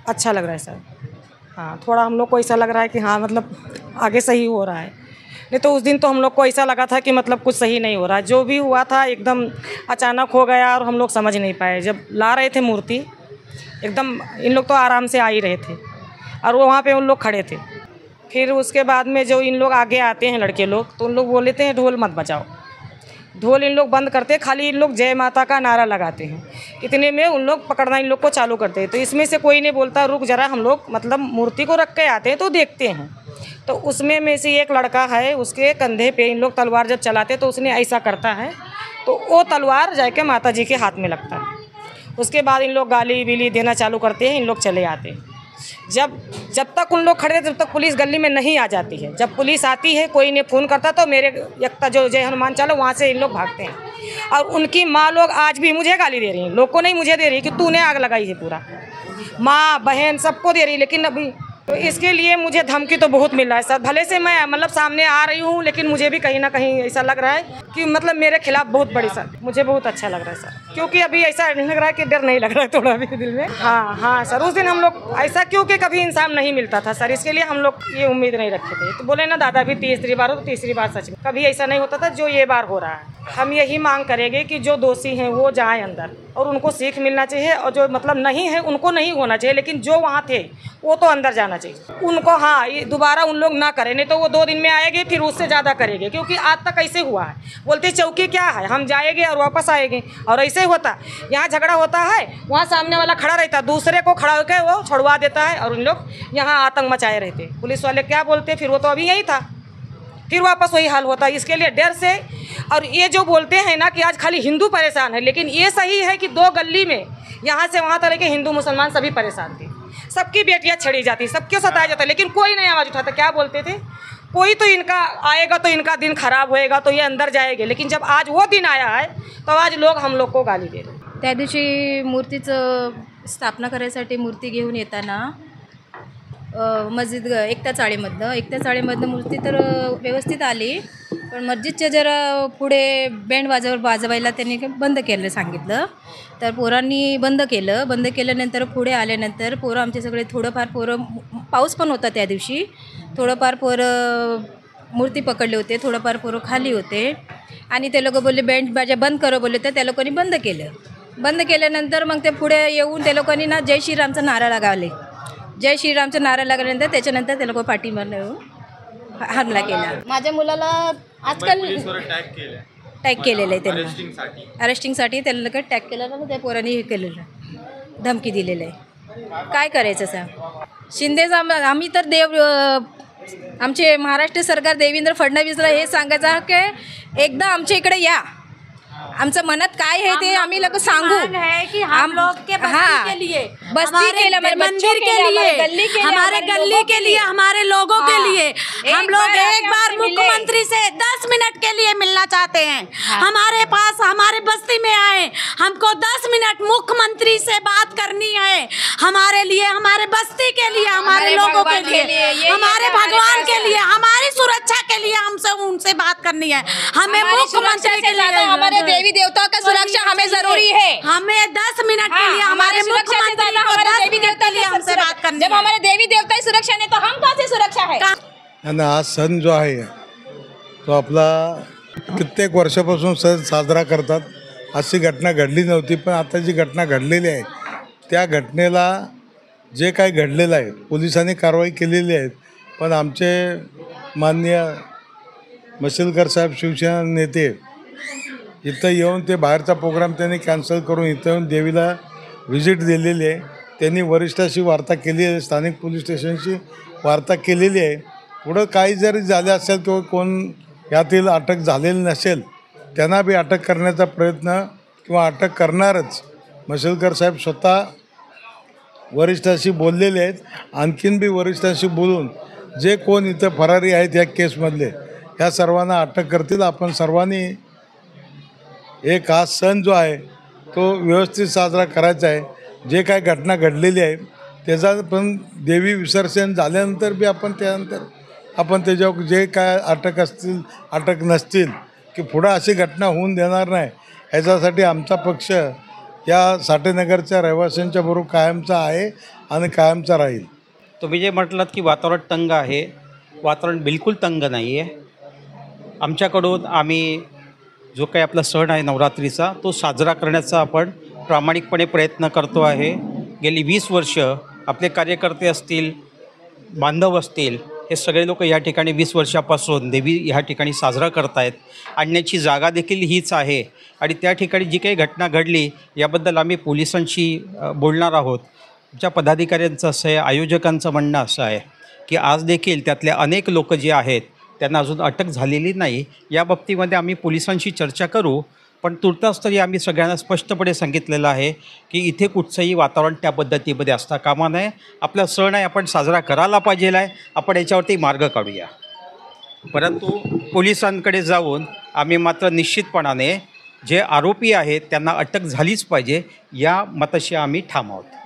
अच्छा लग रहा है सर। हाँ, थोड़ा हम लोग को ऐसा लग रहा है कि हाँ मतलब आगे सही हो रहा है। नहीं तो उस दिन तो हम लोग को ऐसा लगा था कि मतलब कुछ सही नहीं हो रहा है। जो भी हुआ था एकदम अचानक हो गया और हम लोग समझ नहीं पाए। जब ला रहे थे मूर्ति एकदम इन लोग तो आराम से आ ही रहे थे और वो वहाँ पे उन लोग खड़े थे। फिर उसके बाद में जो इन लोग आगे आते हैं लड़के लोग तो उन लोग बोल लेते हैं ढोल मत बजाओ। ढोल इन लोग बंद करते, खाली इन लोग जय माता का नारा लगाते हैं। इतने में उन लोग पकड़ना इन लोग को चालू करते हैं। तो इसमें से कोई नहीं बोलता रुक जरा, हम लोग मतलब मूर्ति को रख के आते हैं तो देखते हैं। तो उसमें में से एक लड़का है, उसके कंधे पे इन लोग तलवार जब चलाते तो उसने ऐसा करता है तो वो तलवार जाके माता जी के हाथ में लगता है। उसके बाद इन लोग गाली बीली देना चालू करते हैं, इन लोग चले आते हैं। जब तक उन लोग खड़े थे तब तक पुलिस गली में नहीं आ जाती है। जब पुलिस आती है कोई ने फ़ोन करता तो मेरे यक्ता जो जय हनुमान चालो वहाँ से इन लोग भागते हैं। और उनकी माँ लोग आज भी मुझे गाली दे रही हैं, लोग को नहीं मुझे दे रही कि तूने आग लगाई है। पूरा माँ बहन सबको दे रही, लेकिन अभी तो इसके लिए मुझे धमकी तो बहुत मिल रहा है सर। भले से मैं मतलब सामने आ रही हूँ लेकिन मुझे भी कहीं ना कहीं ऐसा लग रहा है कि मतलब मेरे खिलाफ बहुत बड़ी सर। मुझे बहुत अच्छा लग रहा है सर, क्योंकि अभी ऐसा नहीं लग रहा है कि डर नहीं लग रहा है थोड़ा भी दिल में। हाँ हाँ सर, उस दिन हम लोग ऐसा क्योंकि कभी इंसान नहीं मिलता था सर, इसके लिए हम लोग ये उम्मीद नहीं रखे थे। तो बोले ना दादा भी तीसरी बार हो तो तीसरी बार सच में कभी ऐसा नहीं होता था जो ये बार हो रहा है। हम यही मांग करेंगे कि जो दोषी हैं वो जाएं अंदर और उनको सीख मिलना चाहिए, और जो मतलब नहीं है उनको नहीं होना चाहिए, लेकिन जो वहाँ थे वो तो अंदर जाना चाहिए उनको। हाँ, ये दोबारा उन लोग ना करें, नहीं तो वो 2 दिन में आएंगे फिर उससे ज़्यादा करेंगे। क्योंकि आज तक ऐसे हुआ है, बोलते चौकी क्या है, हम जाएंगे और वापस आएंगे। और ऐसे होता यहाँ झगड़ा होता है, वहाँ सामने वाला खड़ा रहता, दूसरे को खड़ा होकर वो छुड़वा देता है और उन लोग यहाँ आतंक मचाए रहते। पुलिस वाले क्या बोलते, फिर वो तो अभी यही था, फिर वापस वही हाल होता है। इसके लिए डर से, और ये जो बोलते हैं ना कि आज खाली हिंदू परेशान है, लेकिन ये सही है कि 2 गली में यहाँ से वहाँ तक के हिंदू मुसलमान सभी परेशान थे। सबकी बेटियाँ छड़ी जाती, सबके सताया जाता, लेकिन कोई नहीं आवाज़ उठाता। क्या बोलते थे, कोई तो इनका आएगा तो इनका दिन खराब होएगा तो ये अंदर जाएंगे, लेकिन जब आज वो दिन आया है तो आज लोग हम लोग को गाली दे रहे। त्या दिवशी मूर्तीचं स्थापना करायसाठी मूर्ती घेऊन येताना मस्जिद एकता चाळीमधनं मूर्ती तर व्यवस्थित आली, पण मस्जिदच्या जरा पुढे बँड वाजवायला त्यांनी बंद केलं सांगितलं. तर पोरांनी बंद केल्यानंतर पुढे आल्यानंतर पोरं आमचे सगळे थोडंफार पाऊस पण होता त्या दिवशी, थोडंफार पोरं मूर्ती पकडले होते, थोडंफार पोरं खाली होते आणि ते लोक बोलले बँड बाजा बंद करो बोलले, तर त्या लोकांनी बंद केल्यानंतर मग ते पुढे येऊन त्या लोकांनी ना जय श्रीरामचा नारा लगावले. जय श्रीरामचा नारा लागल्यानंतर त्याच्यानंतर ते लोक पाठीमागून येऊन हमला केला. माझ्या मुलाला आजकाल टॅग केलेलं आहे त्यांना, अरेस्टिंगसाठी त्याला लगेच टॅग केलं ना, त्या पोरांनी हे केलेलं, धमकी दिलेलं आहे. काय करायचं सांग. शिंदेचा आम्ही तर आमचे महाराष्ट्र सरकार देवेंद्र फडणवीसला हे सांगायचं की एकदा आमच्या इकडे या, आमचं मनात काय है ते आम्ही लोग सांगू है कि हम लोग के बस्ती के लिए, बस्ती के लिए, मंदिर के लिए, हमारे गली के लिए, हमारे लोगों के लिए हम लोग एक बार मुख्यमंत्री से 10 मिनट के लिए मिलना चाहते हैं. हमारे पास हमारे बस्ती में आए, हमको 10 मिनट मुख्यमंत्री से बात करनी है. हमारे लिए, हमारे बस्ती के लिए, हमारे लोगों के लिए, हमारे भगवान के लिए, हमारी सुरक्षा के लिए हमसे उनसे बात करनी है. हमें मुख्यमंत्री के लिए, हमारे देवी देवताओं का सुरक्षा हमें जरूरी है. हमें 10 मिनट के लिए हमारे मुख्यमंत्री को 10 मिनट के लिए हमसे बात करनी है. जब हमारे देवी देवता की सुरक्षा नहीं तो हम कहाँ से सुरक्षा है. आणि हा सण जो आहे तो आपला कित्येक वर्षापासून सण साजरा करतात. अशी घटना घडली नव्हती, पण आता जी घटना घडलेली आहे त्या घटनेला जे काही घडलेलं आहे पोलिसांनी कारवाई केलेली आहे. पण आमचे माननीय मशिलकर साहेब शिवसेना नेते इथं येऊन ते बाहेरचा प्रोग्राम त्यांनी कॅन्सल करून इथं येऊन देवीला व्हिजिट दिलेली आहे. त्यांनी वरिष्ठाशी वार्ता केली आहे, स्थानिक पोलीस स्टेशनशी वार्ता केलेली आहे. पुढं काही जरी झाले असेल किंवा कोण यातील अटक झालेली नसेल त्यांना बी अटक करण्याचा प्रयत्न किंवा अटक करणारच. मशिलकर साहेब स्वतः वरिष्ठाशी बोललेले आहेत. आणखीन बी वरिष्ठांशी बोलून जे कोण इथं फरारी आहेत या केसमधले ह्या सर्वांना अटक करतील. आपण सर्वांनी एक हा सण जो आहे तो व्यवस्थित साजरा करायचा आहे. जे काय घटना घडलेली आहे त्याचा पण देवी विसर्जन झाल्यानंतर बी आपण त्यानंतर आपण त्याच्यावर जे काय अटक असतील अटक नसतील की पुढं अशी घटना होऊन देणार नाही ह्याच्यासाठी आमचा पक्ष या साठेनगरच्या रहिवाशांच्या बरोबर कायमचा आहे आणि कायमचा राहील. तुम्ही जे म्हटलात की वातावरण तंग आहे, वातावरण बिलकुल तंग नाही आहे. आमच्याकडून आम्ही जो काही आपला सण आहे नवरात्रीचा तो साजरा करण्याचा आपण प्रामाणिकपणे प्रयत्न करतो आहे. गेली 20 वर्ष आपले कार्यकर्ते असतील, बांधव असतील, हे सगळे लोक या ठिकाणी 20 वर्षापासून देवी ह्या ठिकाणी साजरा करत आहेत. आणण्याची जागा देखील हीच आहे आणि त्या ठिकाणी जी काही घटना घडली याबद्दल आम्ही पोलिसांशी बोलणार आहोत. आमच्या पदाधिकाऱ्यांचं असं आहे, आयोजकांचं म्हणणं असं आहे की आज देखील त्यातले अनेक लोक जे आहेत त्यांना अजून अटक झालेली नाही. या बाबतीमध्ये आम्ही पोलिसांशी चर्चा करू, पण तुर्तास तरी आम्ही सगळ्यांना स्पष्टपणे सांगितलेलं आहे की इथे कुठचंही वातावरण त्या पद्धतीमध्ये असता कामा नये. आपला सण आहे, आपण साजरा करायला पाहिजे आहे, आपण याच्यावरती मार्ग काढूया. परंतु पोलिसांकडे जाऊन आम्ही मात्र निश्चितपणाने जे आरोपी आहेत त्यांना अटक झालीच पाहिजे या मताशी आम्ही ठाम आहोत.